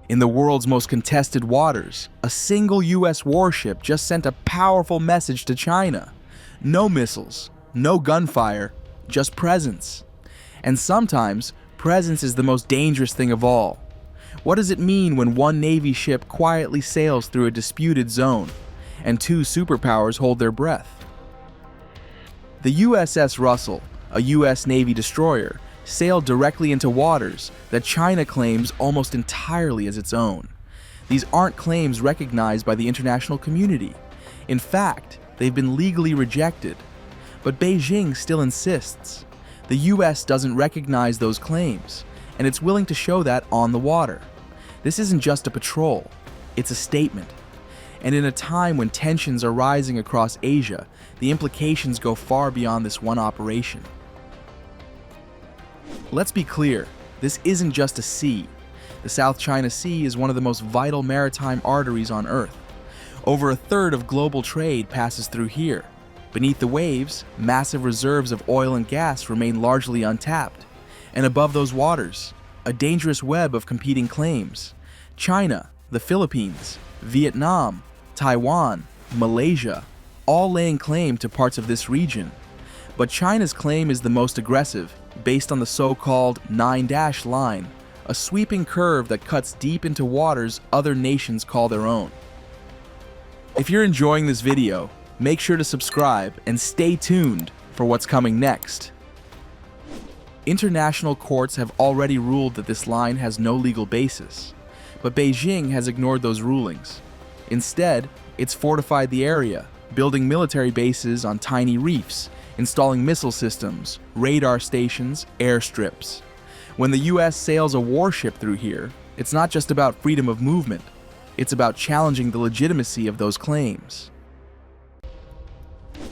In the world's most contested waters, a single US warship just sent a powerful message to China. No missiles, no gunfire, just presence. And sometimes, presence is the most dangerous thing of all. What does it mean when one Navy ship quietly sails through a disputed zone, and two superpowers hold their breath? The USS Russell, a US Navy destroyer, sailed directly into waters that China claims almost entirely as its own. These aren't claims recognized by the international community. In fact, they've been legally rejected. But Beijing still insists. The US doesn't recognize those claims, and it's willing to show that on the water. This isn't just a patrol, it's a statement. And in a time when tensions are rising across Asia, the implications go far beyond this one operation. Let's be clear, this isn't just a sea. The South China Sea is one of the most vital maritime arteries on Earth. Over a third of global trade passes through here. Beneath the waves, massive reserves of oil and gas remain largely untapped. And above those waters, a dangerous web of competing claims. China, the Philippines, Vietnam, Taiwan, Malaysia, all laying claim to parts of this region. But China's claim is the most aggressive, based on the so-called 9-dash line, a sweeping curve that cuts deep into waters other nations call their own. If you're enjoying this video, make sure to subscribe and stay tuned for what's coming next. International courts have already ruled that this line has no legal basis, but Beijing has ignored those rulings. Instead, it's fortified the area, building military bases on tiny reefs, installing missile systems, radar stations, airstrips. When the US sails a warship through here, it's not just about freedom of movement, it's about challenging the legitimacy of those claims.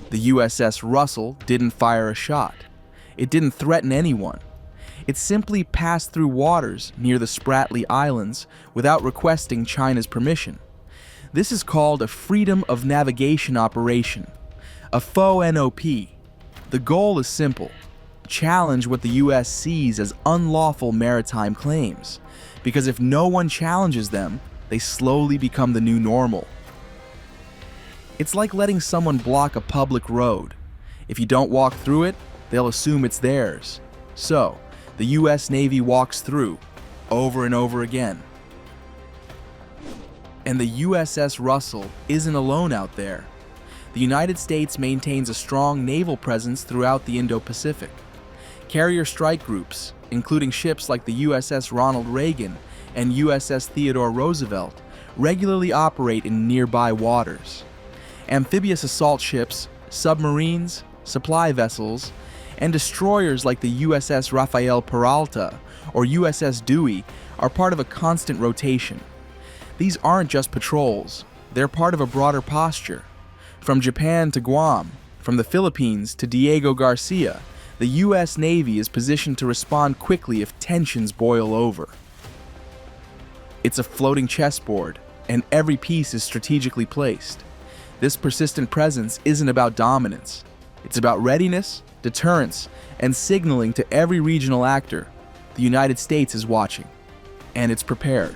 The USS Russell didn't fire a shot. It didn't threaten anyone. It simply passed through waters near the Spratly Islands without requesting China's permission. This is called a Freedom of Navigation operation, a FONOP. The goal is simple: challenge what the US sees as unlawful maritime claims, because if no one challenges them, they slowly become the new normal. It's like letting someone block a public road. If you don't walk through it, they'll assume it's theirs. So, the US Navy walks through, over and over again. And the USS Russell isn't alone out there. The United States maintains a strong naval presence throughout the Indo-Pacific. Carrier strike groups, including ships like the USS Ronald Reagan and USS Theodore Roosevelt, regularly operate in nearby waters. Amphibious assault ships, submarines, supply vessels, and destroyers like the USS Rafael Peralta or USS Dewey are part of a constant rotation. These aren't just patrols, they're part of a broader posture. From Japan to Guam, from the Philippines to Diego Garcia, the US Navy is positioned to respond quickly if tensions boil over. It's a floating chessboard, and every piece is strategically placed. This persistent presence isn't about dominance. It's about readiness, deterrence, and signaling to every regional actor: the United States is watching, and it's prepared.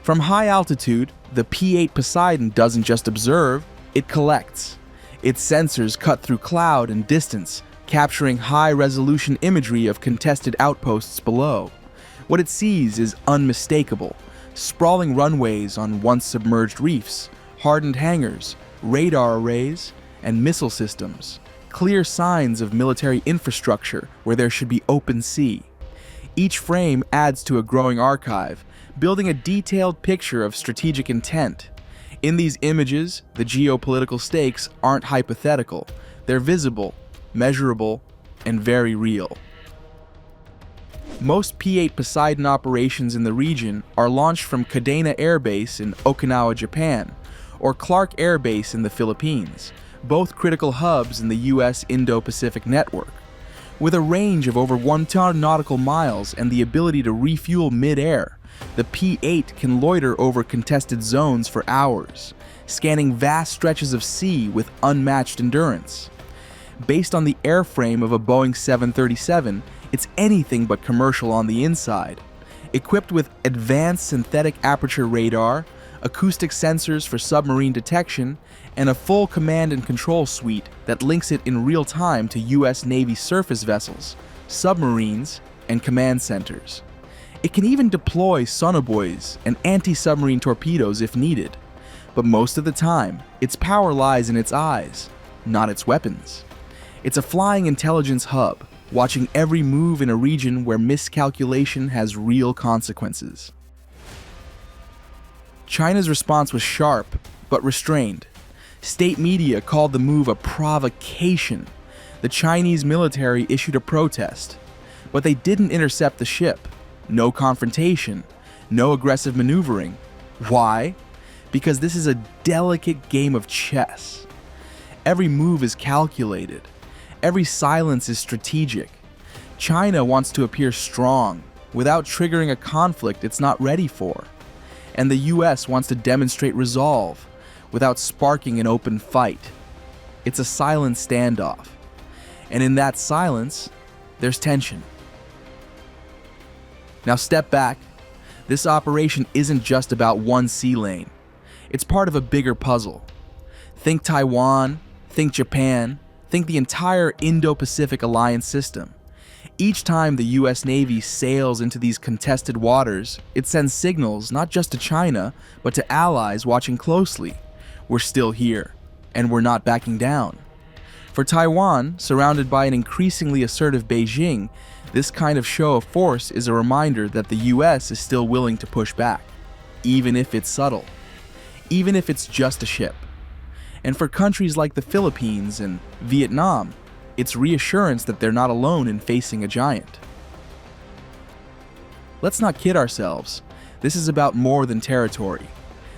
From high altitude, the P-8 Poseidon doesn't just observe, it collects. Its sensors cut through cloud and distance, capturing high-resolution imagery of contested outposts below. What it sees is unmistakable: sprawling runways on once-submerged reefs, hardened hangars, radar arrays, and missile systems. Clear signs of military infrastructure where there should be open sea. Each frame adds to a growing archive, building a detailed picture of strategic intent. In these images, the geopolitical stakes aren't hypothetical. They're visible, measurable, and very real. Most P-8 Poseidon operations in the region are launched from Kadena Air Base in Okinawa, Japan, or Clark Air Base in the Philippines, both critical hubs in the US Indo-Pacific network. With a range of over 1,000 nautical miles and the ability to refuel mid-air, the P-8 can loiter over contested zones for hours, scanning vast stretches of sea with unmatched endurance. Based on the airframe of a Boeing 737, it's anything but commercial on the inside. Equipped with advanced synthetic aperture radar, acoustic sensors for submarine detection, and a full command and control suite that links it in real time to U.S. Navy surface vessels, submarines, and command centers. It can even deploy sonobuoys and anti-submarine torpedoes if needed, but most of the time, its power lies in its eyes, not its weapons. It's a flying intelligence hub, watching every move in a region where miscalculation has real consequences. China's response was sharp, but restrained. State media called the move a provocation. The Chinese military issued a protest, but they didn't intercept the ship. No confrontation, no aggressive maneuvering. Why? Because this is a delicate game of chess. Every move is calculated. Every silence is strategic. China wants to appear strong without triggering a conflict it's not ready for. And the US wants to demonstrate resolve without sparking an open fight. It's a silent standoff. And in that silence, there's tension. Now step back. This operation isn't just about one sea lane. It's part of a bigger puzzle. Think Taiwan, think Japan, think the entire Indo-Pacific alliance system. Each time the US Navy sails into these contested waters, it sends signals not just to China, but to allies watching closely. We're still here, and we're not backing down. For Taiwan, surrounded by an increasingly assertive Beijing, this kind of show of force is a reminder that the US is still willing to push back, even if it's subtle, even if it's just a ship. And for countries like the Philippines and Vietnam, it's reassurance that they're not alone in facing a giant. Let's not kid ourselves. This is about more than territory.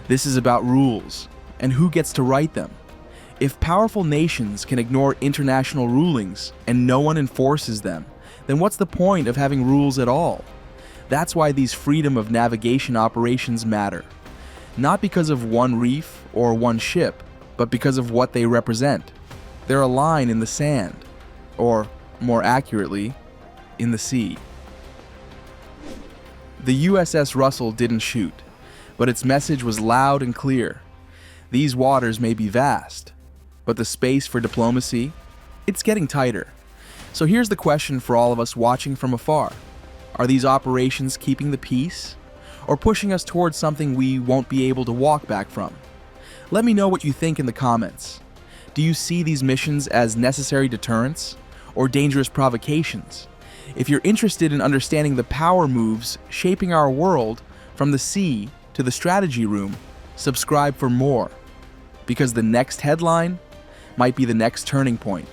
This is about rules, and who gets to write them. If powerful nations can ignore international rulings and no one enforces them, then what's the point of having rules at all? That's why these freedom of navigation operations matter. Not because of one reef or one ship, but because of what they represent. They're a line in the sand, or more accurately, in the sea. The USS Russell didn't shoot, but its message was loud and clear. These waters may be vast, but the space for diplomacy, it's getting tighter. So here's the question for all of us watching from afar. Are these operations keeping the peace, or pushing us towards something we won't be able to walk back from? Let me know what you think in the comments. Do you see these missions as necessary deterrents or dangerous provocations? If you're interested in understanding the power moves shaping our world from the sea to the strategy room, subscribe for more, because the next headline might be the next turning point.